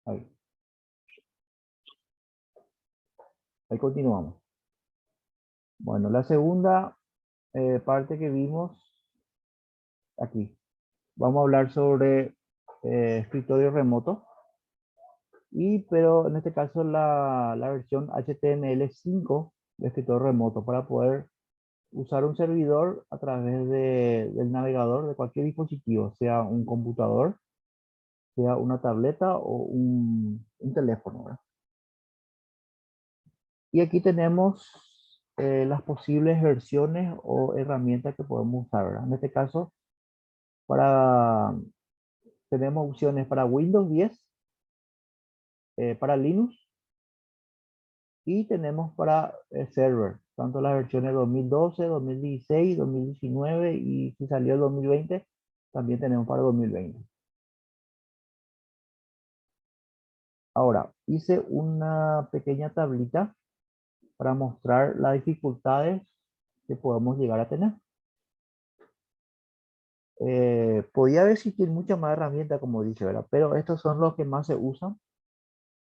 Ahí, ahí continuamos. Bueno, la segunda parte que vimos aquí. Vamos a hablar sobre escritorio remoto. Pero en este caso la versión HTML5 de escritorio remoto para poder usar un servidor a través del navegador de cualquier dispositivo, sea un computador, sea una tableta o un teléfono, ¿verdad? Y aquí tenemos las posibles versiones o herramientas que podemos usar, ¿verdad? En este caso, para, tenemos opciones para Windows 10, para Linux y tenemos para server, tanto las versiones 2012, 2016, 2019 y si salió el 2020, también tenemos para 2020. Ahora, hice una pequeña tablita para mostrar las dificultades que podemos llegar a tener. Podía existir muchas más herramientas, como dice, ¿verdad? Pero estos son los que más se usan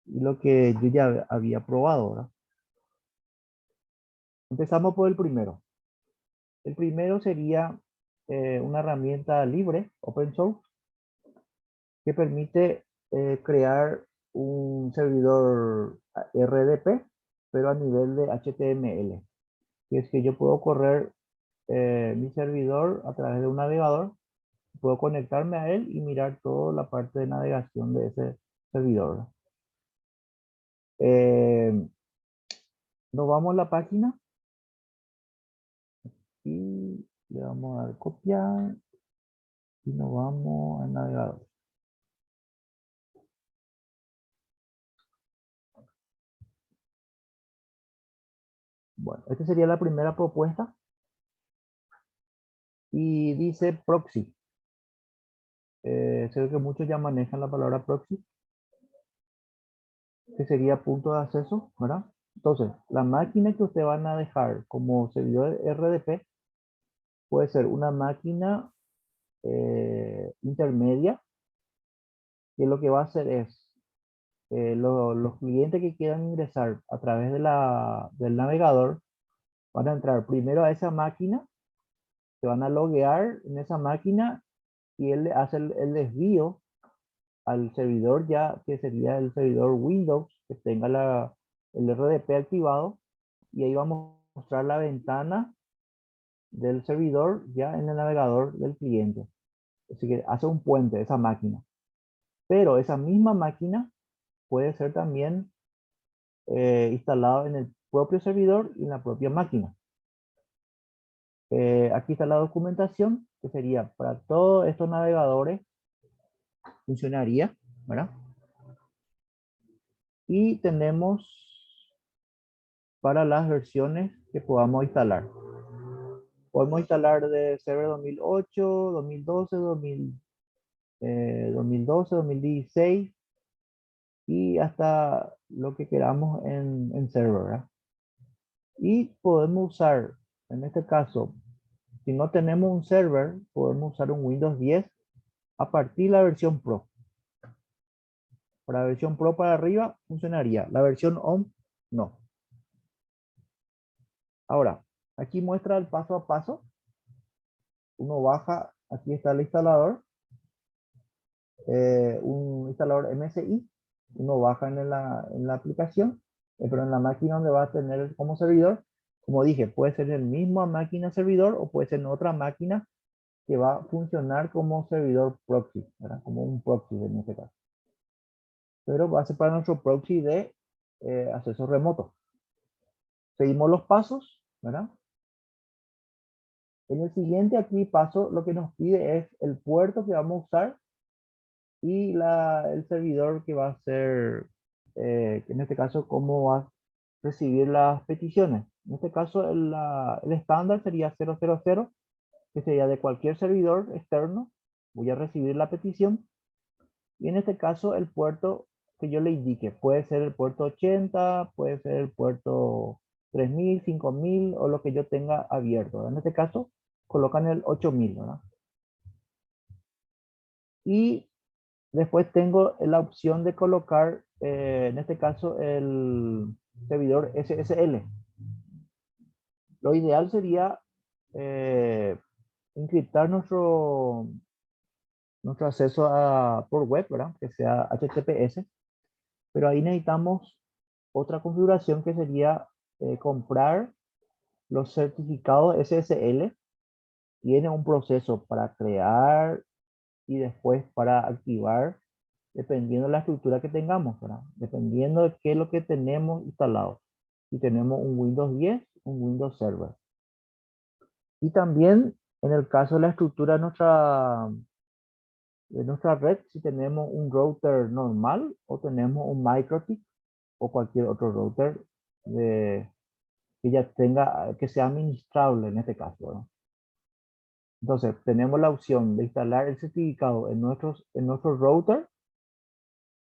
y lo que yo ya había probado, ¿verdad? Empezamos por el primero. El primero sería una herramienta libre, open source, que permite crear un servidor RDP, pero a nivel de HTML. Y es que yo puedo correr mi servidor a través de un navegador, puedo conectarme a él y mirar toda la parte de navegación de ese servidor. Nos vamos a la página y le vamos a dar copiar y nos vamos al navegador. Bueno, esta sería la primera propuesta y dice proxy. Sé que muchos ya manejan la palabra proxy, que sería punto de acceso, ¿verdad? Entonces, la máquina que ustedes van a dejar como servidor RDP puede ser una máquina intermedia, que lo que va a hacer es los clientes que quieran ingresar a través del navegador van a entrar primero a esa máquina, se van a loguear en esa máquina y él hace el desvío al servidor ya que sería el servidor Windows que tenga el RDP activado y ahí vamos a mostrar la ventana del servidor ya en el navegador del cliente. Así que hace un puente esa máquina. Pero esa misma máquina puede ser también instalado en el propio servidor y en la propia máquina. Aquí está la documentación que sería para todos estos navegadores funcionaría, ¿verdad? Y tenemos para las versiones que podamos instalar. Podemos instalar de server 2008, 2012, 2012, 2016 y hasta lo que queramos en server, ¿verdad? Y podemos usar, en este caso, si no tenemos un server, podemos usar un Windows 10 a partir de la versión Pro. Para la versión Pro para arriba funcionaría. La versión ON, no. Ahora, aquí muestra el paso a paso. Uno baja, aquí está el instalador, un instalador MSI. Uno baja en la aplicación, pero en la máquina donde va a tener como servidor, como dije, puede ser en la misma máquina servidor o puede ser en otra máquina que va a funcionar como servidor proxy, ¿verdad? Como un proxy en este caso. Pero va a ser para nuestro proxy de acceso remoto. Seguimos los pasos, ¿verdad? En el siguiente aquí paso lo que nos pide es el puerto que vamos a usar y el servidor que va a ser, en este caso, cómo va a recibir las peticiones. En este caso, el estándar sería 000, que sería de cualquier servidor externo. Voy a recibir la petición. Y en este caso, el puerto que yo le indique, puede ser el puerto 80, puede ser el puerto 3000, 5000 o lo que yo tenga abierto. En este caso, colocan el 8000, ¿verdad? Y Después tengo la opción de colocar, en este caso, el servidor SSL. Lo ideal sería eh, encriptar nuestro acceso por web, ¿verdad? Que sea HTTPS, pero ahí necesitamos otra configuración que sería comprar los certificados SSL. Tiene un proceso para crear y después para activar, dependiendo de la estructura que tengamos, ¿verdad? Dependiendo de qué es lo que tenemos instalado. Si tenemos un Windows 10, un Windows Server. Y también en el caso de la estructura de nuestra red, si tenemos un router normal o tenemos un MikroTik o cualquier otro router que ya tenga, que sea administrable en este caso, ¿verdad? Entonces, tenemos la opción de instalar el certificado en nuestro router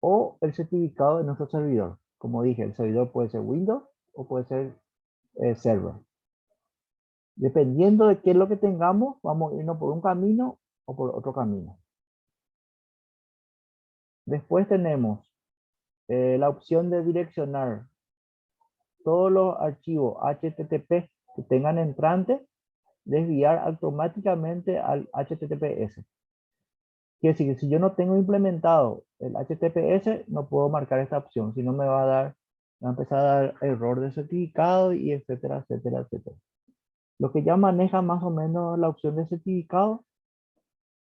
o el certificado de nuestro servidor. Como dije, el servidor puede ser Windows o puede ser server. Dependiendo de qué es lo que tengamos, vamos a irnos por un camino o por otro camino. Después tenemos la opción de direccionar todos los archivos HTTP que tengan entrante, desviar automáticamente al HTTPS. Quiere decir que si yo no tengo implementado el HTTPS, no puedo marcar esta opción, si no me va a empezar a dar error de certificado y etcétera, etcétera, etcétera. Lo que ya maneja más o menos la opción de certificado,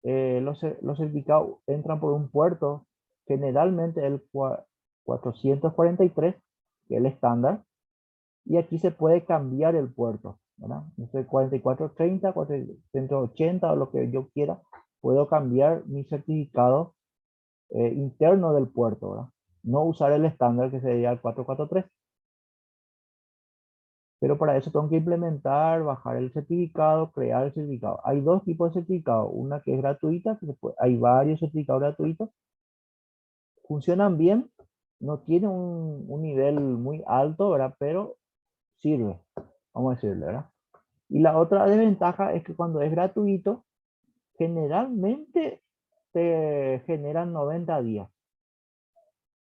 los certificados entran por un puerto, generalmente el 443, que es el estándar, y aquí se puede cambiar el puerto, ¿verdad? No sé, 4430, 480 o lo que yo quiera, puedo cambiar mi certificado interno del puerto, ¿verdad? No usar el estándar que sería el 443. Pero para eso tengo que implementar, bajar el certificado, crear el certificado. Hay dos tipos de certificado. Una que es gratuita, hay varios certificados gratuitos. Funcionan bien, no tienen un nivel muy alto, ¿verdad? Pero sirve, vamos a decirle, ¿verdad? Y la otra desventaja es que cuando es gratuito, generalmente te generan 90 días.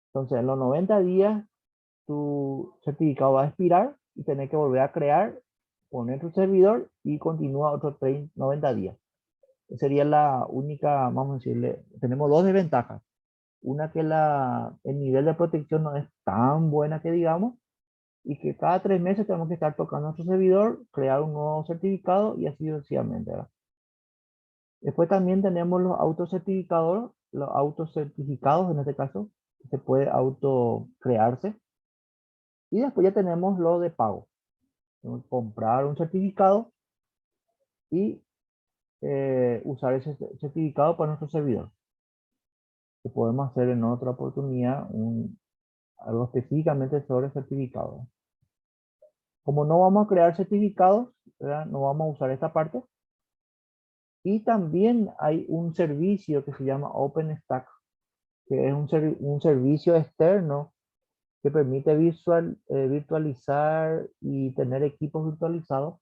Entonces, en los 90 días, tu certificado va a expirar y tenés que volver a crear, poner tu servidor y continúa otros 90 días. Sería la única, vamos a decirle, tenemos dos desventajas. Una que el nivel de protección no es tan buena que digamos, y que cada 3 meses tenemos que estar tocando nuestro servidor, crear un nuevo certificado y así sucesivamente, ¿verdad? Después también tenemos los autocertificados en este caso, que se puede auto crearse. Y después ya tenemos lo de pago. Tenemos que comprar un certificado y usar ese certificado para nuestro servidor. Que podemos hacer en otra oportunidad algo específicamente sobre certificados. Como no vamos a crear certificados, ¿verdad? No vamos a usar esta parte. Y también hay un servicio que se llama OpenStack, que es un servicio externo que permite virtualizar y tener equipos virtualizados,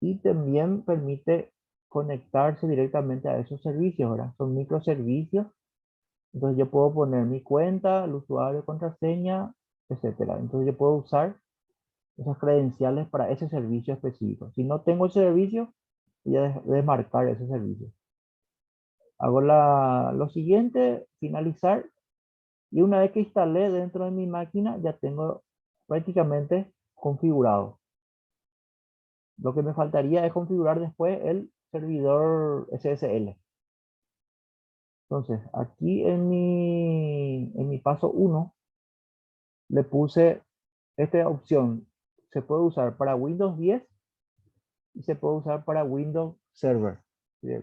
y también permite conectarse directamente a esos servicios, ¿verdad? Son microservicios. Entonces yo puedo poner mi cuenta, el usuario, contraseña, etcétera. Entonces yo puedo usar esas credenciales para ese servicio específico. Si no tengo ese servicio, voy a desmarcar ese servicio. Hago lo siguiente, finalizar, y una vez que instalé dentro de mi máquina, ya tengo prácticamente configurado. Lo que me faltaría es configurar después el servidor SSL. Entonces, aquí en mi paso 1, le puse esta opción. Se puede usar para Windows 10 y se puede usar para Windows Server.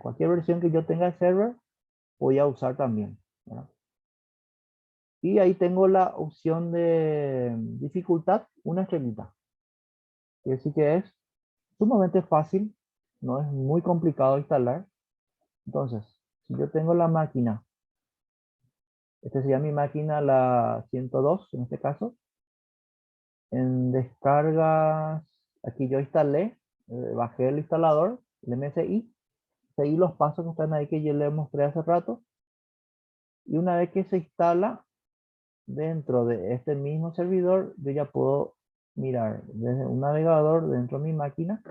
Cualquier versión que yo tenga de server, voy a usar también, ¿verdad? Y ahí tengo la opción de dificultad, una estrellita. Quiere decir que es sumamente fácil, no es muy complicado instalar. Entonces, si yo tengo la máquina, esta sería mi máquina, la 102 en este caso. En descargas, aquí yo instalé, bajé el instalador, el MSI, seguí los pasos que están ahí que yo les mostré hace rato. Y una vez que se instala dentro de este mismo servidor, yo ya puedo mirar desde un navegador dentro de mi máquina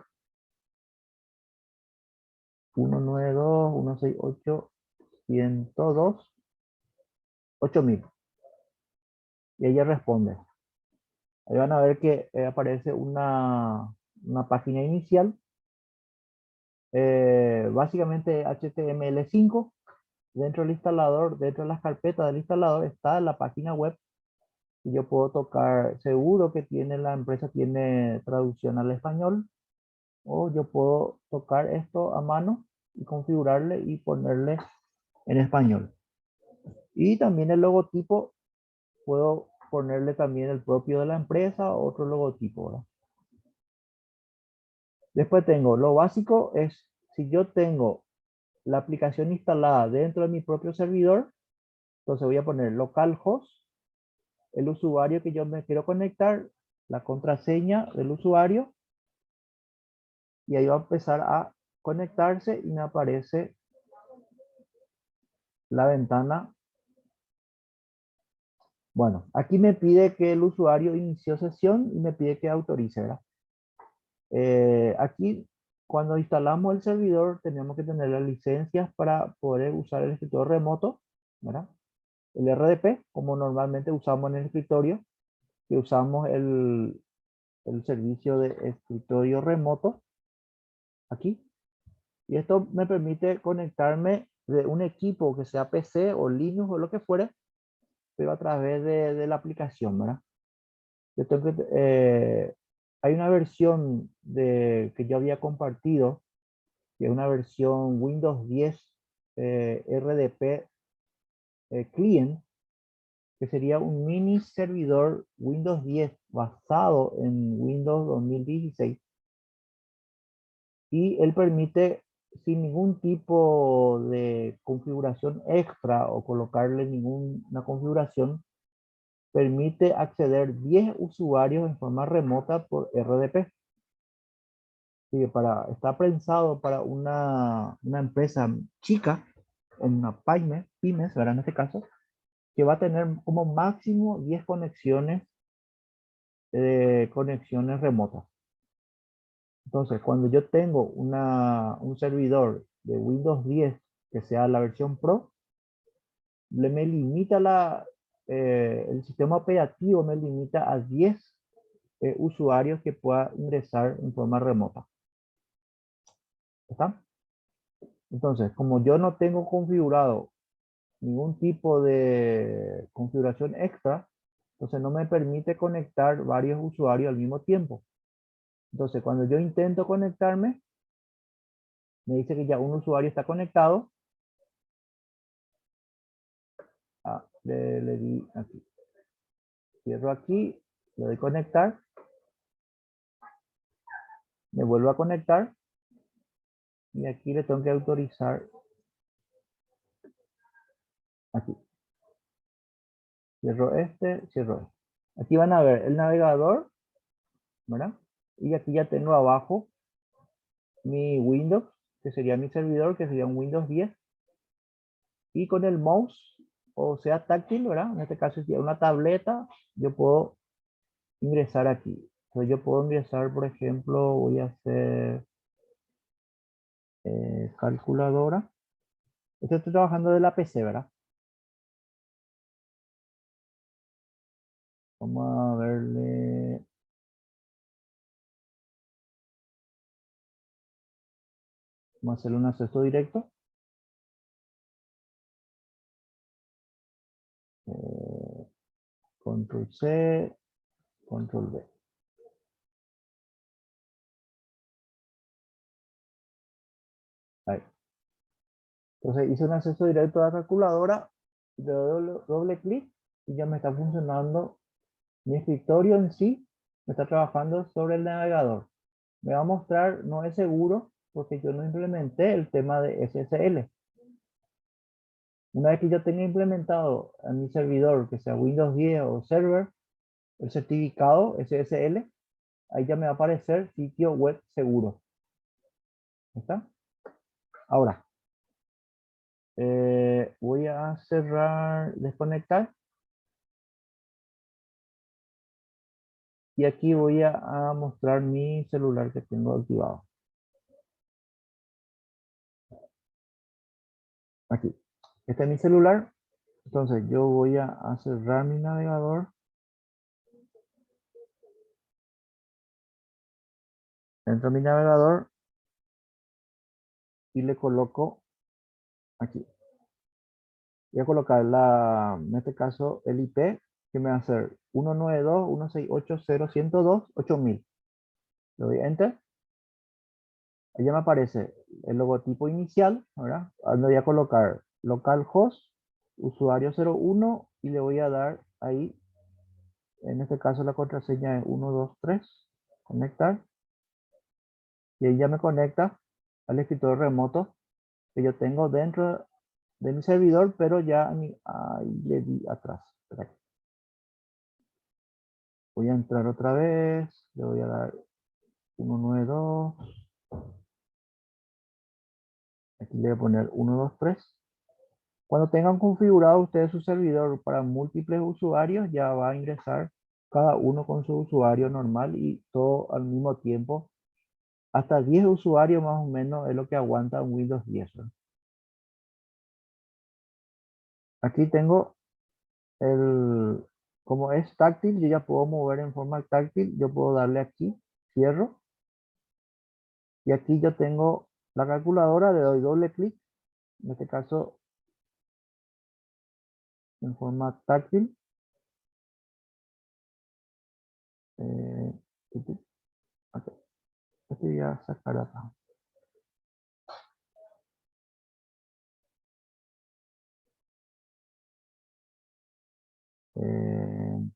192.168.102.8000 y ella responde. Ahí van a ver que aparece una página inicial, básicamente HTML5. Dentro del instalador, dentro de las carpetas del instalador está la página web y yo puedo tocar, seguro que tiene la empresa, tiene traducción al español, o yo puedo tocar esto a mano y configurarle y ponerle en español. Y también el logotipo, puedo ponerle también el propio de la empresa, otro logotipo, ¿verdad? Después tengo, lo básico es, si yo tengo la aplicación instalada dentro de mi propio servidor, entonces voy a poner localhost, el usuario que yo me quiero conectar, la contraseña del usuario, y ahí va a empezar a conectarse y me aparece la ventana. Bueno, aquí me pide que el usuario inició sesión y me pide que autorice, ¿verdad? Aquí, cuando instalamos el servidor, tenemos que tener las licencias para poder usar el escritorio remoto, ¿verdad? El RDP, como normalmente usamos en el escritorio, que usamos el servicio de escritorio remoto, aquí. Y esto me permite conectarme de un equipo que sea PC o Linux o lo que fuere, pero a través de la aplicación, ¿verdad? Yo tengo que, hay una versión que yo había compartido, que es una versión Windows 10 RDP Client, que sería un mini servidor Windows 10 basado en Windows 2016. Y él permite, sin ningún tipo de configuración extra o colocarle ninguna configuración, permite acceder 10 usuarios en forma remota por RDP. Está pensado para una empresa chica, una pymes, ¿verdad? En este caso, que va a tener como máximo 10 conexiones remotas. Entonces, cuando yo tengo un servidor de Windows 10 que sea la versión Pro, me limita el sistema operativo, me limita a 10 usuarios que pueda ingresar en forma remota. ¿Está? Entonces, como yo no tengo configurado ningún tipo de configuración extra, entonces no me permite conectar varios usuarios al mismo tiempo. Entonces, cuando yo intento conectarme, me dice que ya un usuario está conectado. Le di aquí. Cierro aquí, le doy conectar, me vuelvo a conectar y aquí le tengo que autorizar aquí. Cierro cierro este. Aquí van a ver el navegador, ¿verdad? Y aquí ya tengo abajo mi Windows, que sería mi servidor, que sería un Windows 10. Y con el mouse, o sea táctil, ¿verdad? En este caso, si es una tableta, yo puedo ingresar aquí. Entonces yo puedo ingresar, por ejemplo, voy a hacer calculadora. Estoy trabajando de la PC, ¿verdad? Vamos a verle. Vamos a hacerle un acceso directo. Control C, Control V. Ahí. Entonces hice un acceso directo a la calculadora, le doy doble clic y ya me está funcionando. Mi escritorio en sí me está trabajando sobre el navegador. Me va a mostrar, no es seguro, porque yo no implementé el tema de SSL. Una vez que yo tenga implementado en mi servidor, que sea Windows 10 o server, el certificado SSL, ahí ya me va a aparecer sitio web seguro. ¿Está? Ahora, Voy a cerrar, desconectar. Y aquí voy a mostrar mi celular que tengo activado. Aquí. Este es mi celular. Entonces yo voy a cerrar mi navegador. Entro a mi navegador y le coloco aquí. Voy a colocar en este caso el IP que me va a hacer 192.168.0.102.8000. Le doy Enter. Ahí ya me aparece el logotipo inicial, ¿verdad? Donde voy a colocar localhost, usuario 01 y le voy a dar ahí, en este caso la contraseña es 123, conectar. Y ahí ya me conecta al escritorio remoto que yo tengo dentro de mi servidor, pero ya ahí le di atrás. Espera. Voy a entrar otra vez, le voy a dar 192. Aquí le voy a poner 123. Cuando tengan configurado ustedes su servidor para múltiples usuarios, ya va a ingresar cada uno con su usuario normal y todo al mismo tiempo. Hasta 10 usuarios más o menos es lo que aguanta un Windows 10. ¿No? Aquí tengo como es táctil, yo ya puedo mover en forma táctil. Yo puedo darle aquí, cierro. Y aquí yo tengo la calculadora, le doy doble clic. En este caso, en forma táctil. Eh, ok, esto voy a sacar acá. Eh,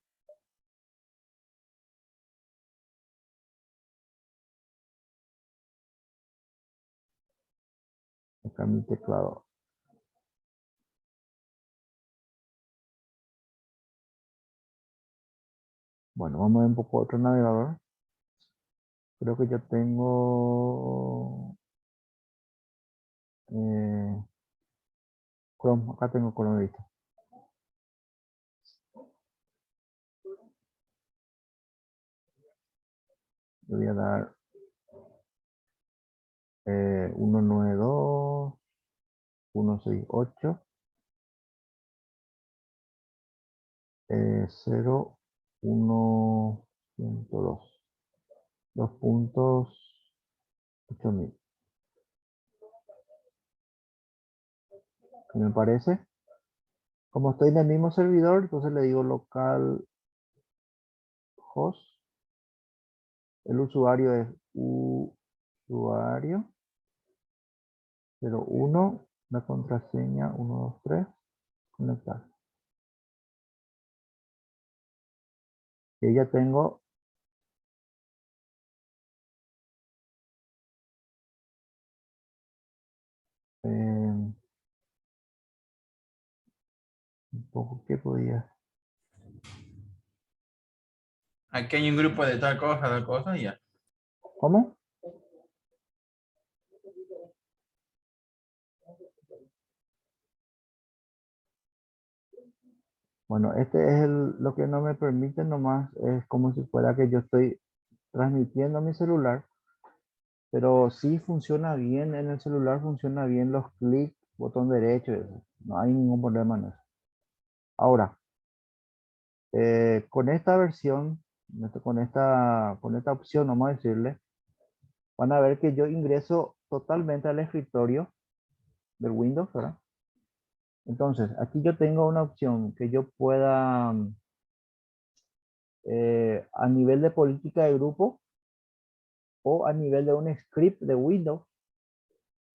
Acá mi teclado. Bueno, vamos a ver un poco otro navegador. Creo que yo tengo Chrome. Acá tengo Chrome listo. Le voy a dar 192.168. 0.1.2. 2.8000. ¿Qué me parece? Como estoy en el mismo servidor, entonces le digo local host. El usuario es usuario 01. La contraseña 123. Conectar. Y ya tengo un poco que podía. Aquí hay un grupo de tal cosa y ya. ¿Cómo? Bueno, este es lo que no me permite nomás, es como si fuera que yo estoy transmitiendo a mi celular, pero sí funciona bien en el celular, funciona bien los clics, botón derecho, eso. No hay ningún problema en eso. Ahora, con esta versión, con esta opción, vamos a decirle, van a ver que yo ingreso totalmente al escritorio del Windows, ¿verdad? Entonces, aquí yo tengo una opción que yo pueda, a nivel de política de grupo o a nivel de un script de Windows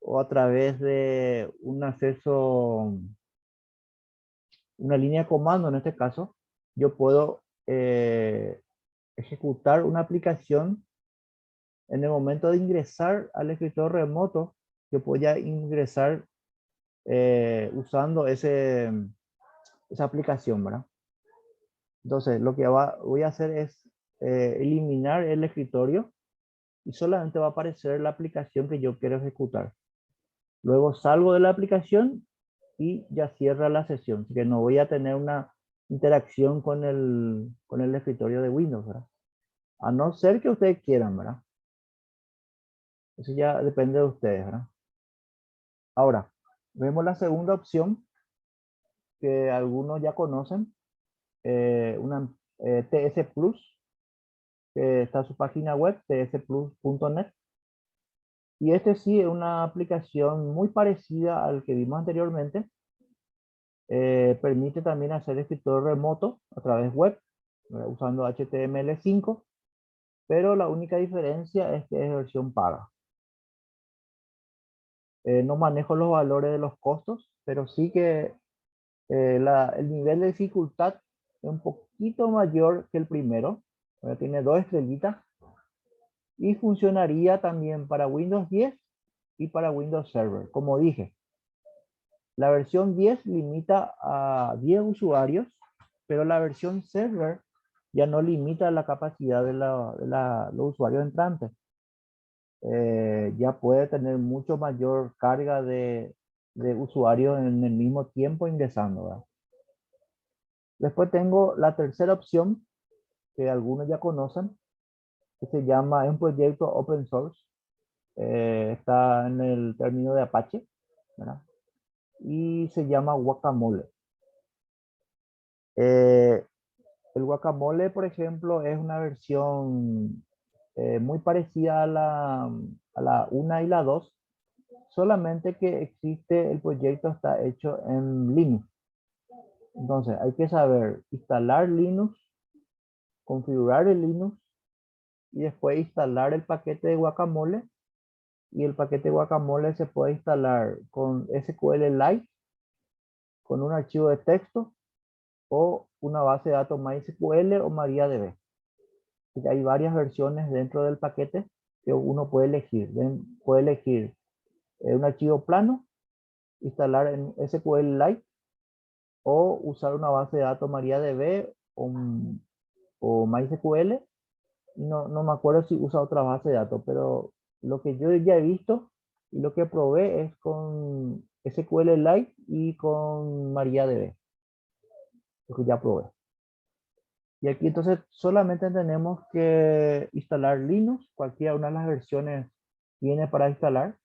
o a través de un acceso, una línea de comando en este caso, yo puedo ejecutar una aplicación en el momento de ingresar al escritorio remoto. Yo puedo ya ingresar usando esa aplicación, ¿verdad? Entonces, lo que voy a hacer es eliminar el escritorio y solamente va a aparecer la aplicación que yo quiero ejecutar. Luego salgo de la aplicación y ya cierra la sesión. Así que no voy a tener una interacción con el escritorio de Windows, ¿verdad? A no ser que ustedes quieran, ¿verdad? Eso ya depende de ustedes, ¿verdad? Ahora, vemos la segunda opción que algunos ya conocen, una TS Plus, que está en su página web, tsplus.net. Y este sí es una aplicación muy parecida al que vimos anteriormente. Permite también hacer escritorio remoto a través web, usando HTML5, pero la única diferencia es que es versión paga. No manejo los valores de los costos, pero sí que el nivel de dificultad es un poquito mayor que el primero. Tiene 2 estrellitas y funcionaría también para Windows 10 y para Windows Server. Como dije, la versión 10 limita a 10 usuarios, pero la versión Server ya no limita la capacidad de los usuarios entrantes. Ya puede tener mucho mayor carga de usuarios en el mismo tiempo ingresando, ¿verdad? Después tengo la tercera opción que algunos ya conocen, que se llama, es un proyecto open source, está en el término de Apache, ¿verdad? Y se llama Guacamole. El Guacamole, por ejemplo, es una versión muy parecida a la 1 y la 2, solamente que existe, el proyecto está hecho en Linux. Entonces hay que saber instalar Linux, configurar el Linux y después instalar el paquete de Guacamole. Y el paquete de Guacamole se puede instalar con SQLite, con un archivo de texto o una base de datos MySQL o MariaDB. Hay varias versiones dentro del paquete que uno puede elegir. Puede elegir un archivo plano, instalar en SQLite o usar una base de datos MariaDB o MySQL. No me acuerdo si usa otra base de datos, pero lo que yo ya he visto y lo que probé es con SQLite y con MariaDB, lo que ya probé. Y aquí entonces solamente tenemos que instalar Linux, cualquiera una de las versiones tiene para instalar.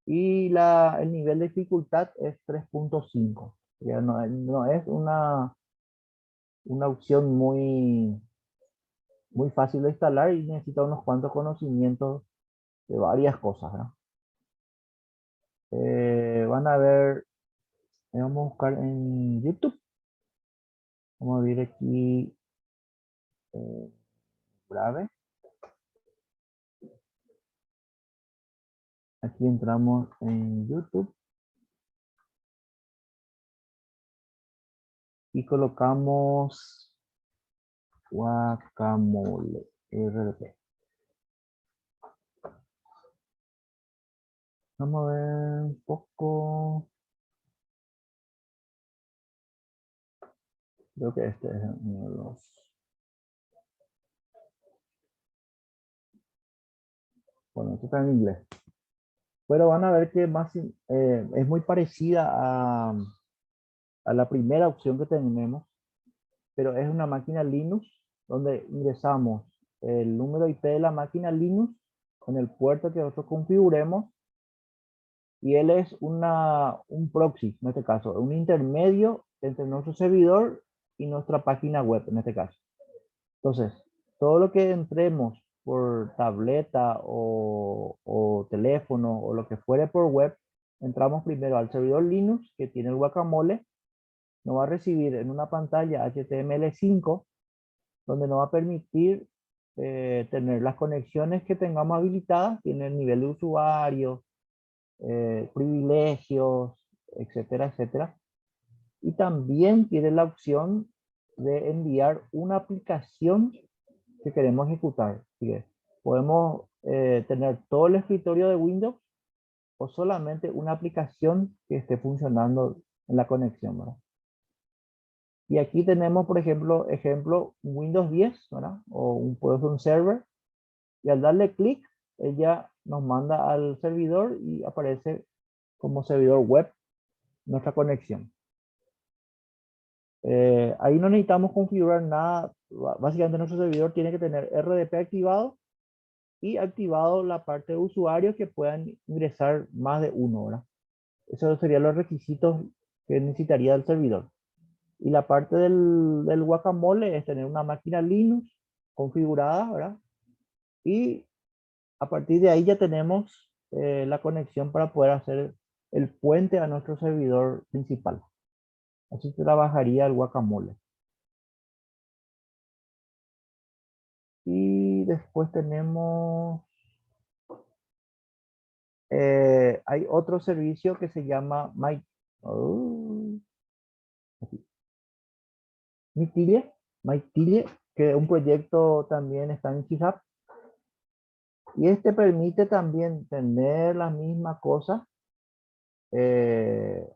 Y el nivel de dificultad es 3.5. Ya no es una opción muy fácil de instalar y necesita unos cuantos conocimientos de varias cosas, ¿verdad? Van a ver, vamos a buscar en YouTube. Vamos a ver aquí, Brave. Aquí entramos en YouTube y colocamos Guacamole RP. Vamos a ver un poco. Creo que este es uno de los. Bueno, esto está en inglés. Pero van a ver que es muy parecida a la primera opción que tenemos, pero es una máquina Linux donde ingresamos el número IP de la máquina Linux con el puerto que nosotros configuremos y él es un proxy, en este caso, un intermedio entre nuestro servidor y nuestra página web, en este caso. Entonces, todo lo que entremos por tableta o teléfono o lo que fuere por web, entramos primero al servidor Linux que tiene el Guacamole, nos va a recibir en una pantalla HTML5 donde nos va a permitir tener las conexiones que tengamos habilitadas, tiene el nivel de usuario, privilegios, etcétera, etcétera. Y también tiene la opción de enviar una aplicación que queremos ejecutar. Podemos tener todo el escritorio de Windows o solamente una aplicación que esté funcionando en la conexión, ¿verdad? Y aquí tenemos, por ejemplo, Windows 10, ¿verdad? Puede ser un server. Y al darle clic, ella nos manda al servidor y aparece como servidor web nuestra conexión. Ahí no necesitamos configurar nada. Básicamente nuestro servidor tiene que tener RDP activado y activado la parte de usuarios que puedan ingresar más de uno, ¿verdad? Esos serían los requisitos que necesitaría el servidor. Y la parte del guacamole es tener una máquina Linux configurada, ¿verdad? Y a partir de ahí ya tenemos la conexión para poder hacer el puente a nuestro servidor principal. Así trabajaría el guacamole. Y después tenemos, hay otro servicio que se llama Maitille, que un proyecto también está en GitHub. Y este permite también tener la misma cosa de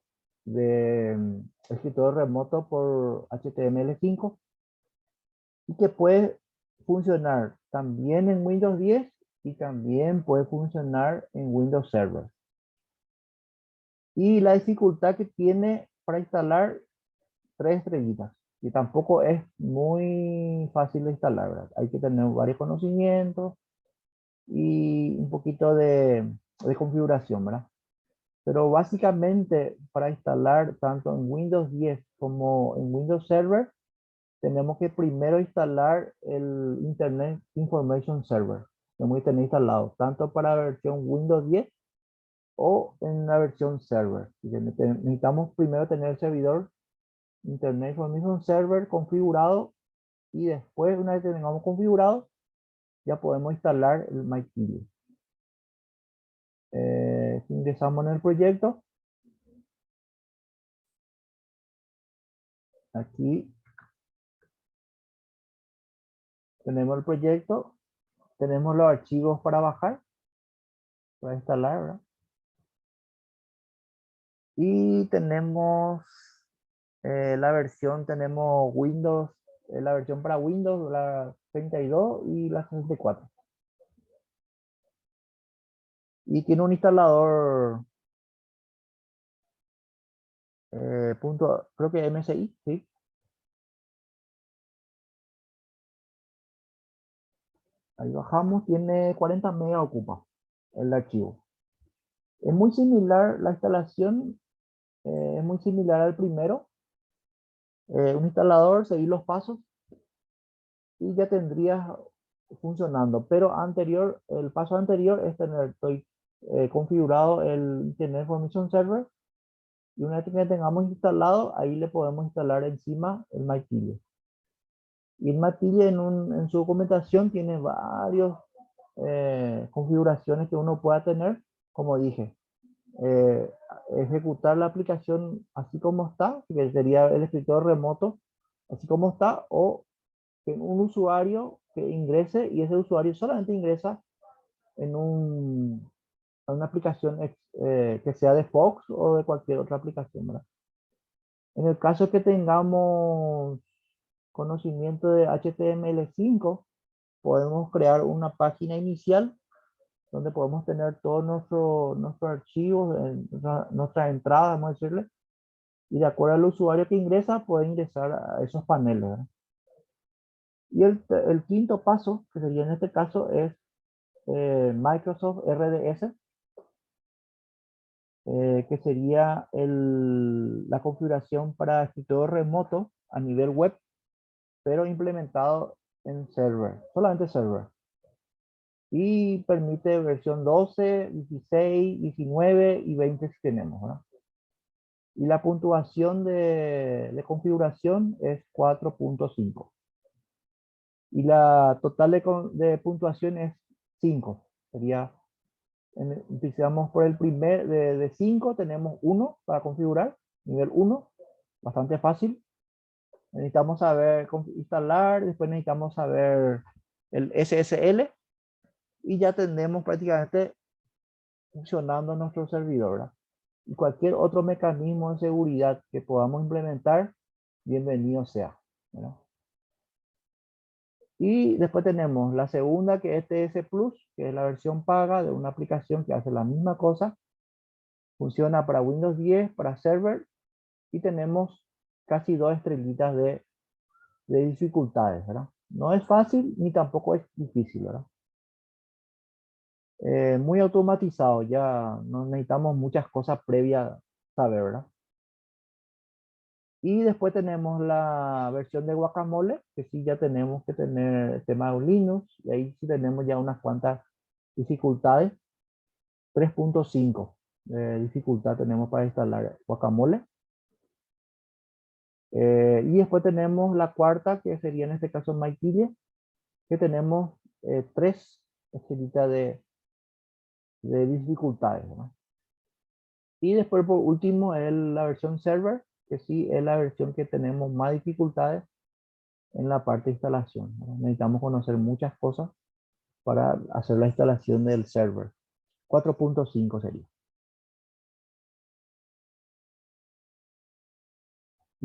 escritorio remoto por HTML5 y que puede funcionar también en Windows 10 y también puede funcionar en Windows Server. Y la dificultad que tiene para instalar 3 estrellitas. Y tampoco es muy fácil de instalar, ¿verdad? Hay que tener varios conocimientos y un poquito de configuración, ¿verdad? Pero básicamente para instalar tanto en Windows 10 como en Windows Server, tenemos que primero instalar el Internet Information Server. Tenemos que tener instalado tanto para la versión Windows 10 o en la versión Server. Necesitamos primero tener el servidor Internet Information Server configurado y después, una vez que tengamos configurado, ya podemos instalar el MyTilia. Si ingresamos en el proyecto, aquí tenemos el proyecto, tenemos los archivos para bajar, para instalar, ¿verdad? Y tenemos la versión, tenemos Windows, la versión para Windows, la 32 y la 64. Y tiene un instalador, creo que MSI, ¿sí? Ahí bajamos, tiene 40 megas ocupa el archivo. Es muy similar, la instalación es muy similar al primero. Un instalador, seguir los pasos y ya tendrías funcionando. Pero el paso anterior es tener configurado el Internet Information Server y una vez que tengamos instalado, ahí le podemos instalar encima el MyTilia. Y el MyTilia en su documentación tiene varias configuraciones que uno pueda tener, como dije. eh, Ejecutar la aplicación así como está, que sería el escritorio remoto, así como está, o que un usuario que ingrese y ese usuario solamente ingresa en una aplicación que sea de Fox o de cualquier otra aplicación, ¿verdad? En el caso que tengamos conocimiento de HTML5, podemos crear una página inicial donde podemos tener todos nuestros archivos, nuestra entrada, vamos a decirle, y de acuerdo al usuario que ingresa, puede ingresar a esos paneles, ¿verdad? Y el quinto paso, que sería en este caso, es Microsoft RDS, que sería la configuración para escritorio remoto a nivel web, pero implementado en server, solamente server. Y permite versión 12, 16, 19 y 20 si tenemos, ¿verdad? Y la puntuación de configuración es 4.5. Y la total de puntuación es 5. Sería, empezamos por el primer, de 5 tenemos 1 para configurar, nivel 1, bastante fácil. Necesitamos saber instalar, después necesitamos saber el SSL y ya tenemos prácticamente funcionando nuestro servidor, ¿verdad? Y cualquier otro mecanismo de seguridad que podamos implementar, bienvenido sea, ¿verdad? Y después tenemos la segunda, que es TS Plus, que es la versión paga de una aplicación que hace la misma cosa, Funciona para Windows 10, para server, y tenemos casi 2 estrellitas de dificultades, ¿verdad? No es fácil ni tampoco es difícil, ¿verdad? Muy automatizado, ya no necesitamos muchas cosas previas saber, ¿verdad? Y después tenemos la versión de Guacamole, que sí ya tenemos que tener el tema de Linux, y ahí sí tenemos ya unas cuantas dificultades. 3.5 de dificultad tenemos para instalar Guacamole. Y después tenemos la cuarta, que sería en este caso Maitilia, que tenemos 3 estrellitas de dificultades, ¿no? Y después por último es la versión server, que sí es la versión que tenemos más dificultades en la parte de instalación, ¿no? Necesitamos conocer muchas cosas para hacer la instalación del server. 4.5 sería.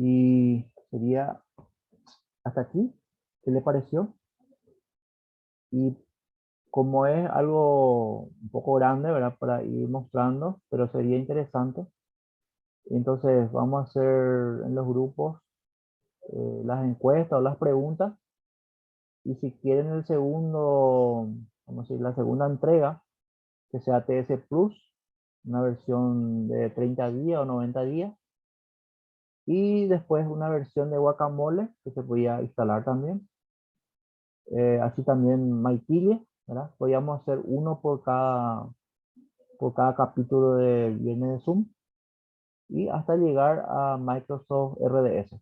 Y sería hasta aquí. ¿Qué le pareció? Y como es algo un poco grande, ¿verdad? Para ir mostrando, pero sería interesante. Entonces vamos a hacer en los grupos las encuestas o las preguntas. Y si quieren el segundo, vamos a decir, la segunda entrega, que sea TS Plus, una versión de 30 días o 90 días. Y después una versión de Guacamole, que se podía instalar también. Así también Maitilia, ¿verdad? Podíamos hacer uno por cada capítulo de Viernes de Zoom. Y hasta llegar a Microsoft RDS.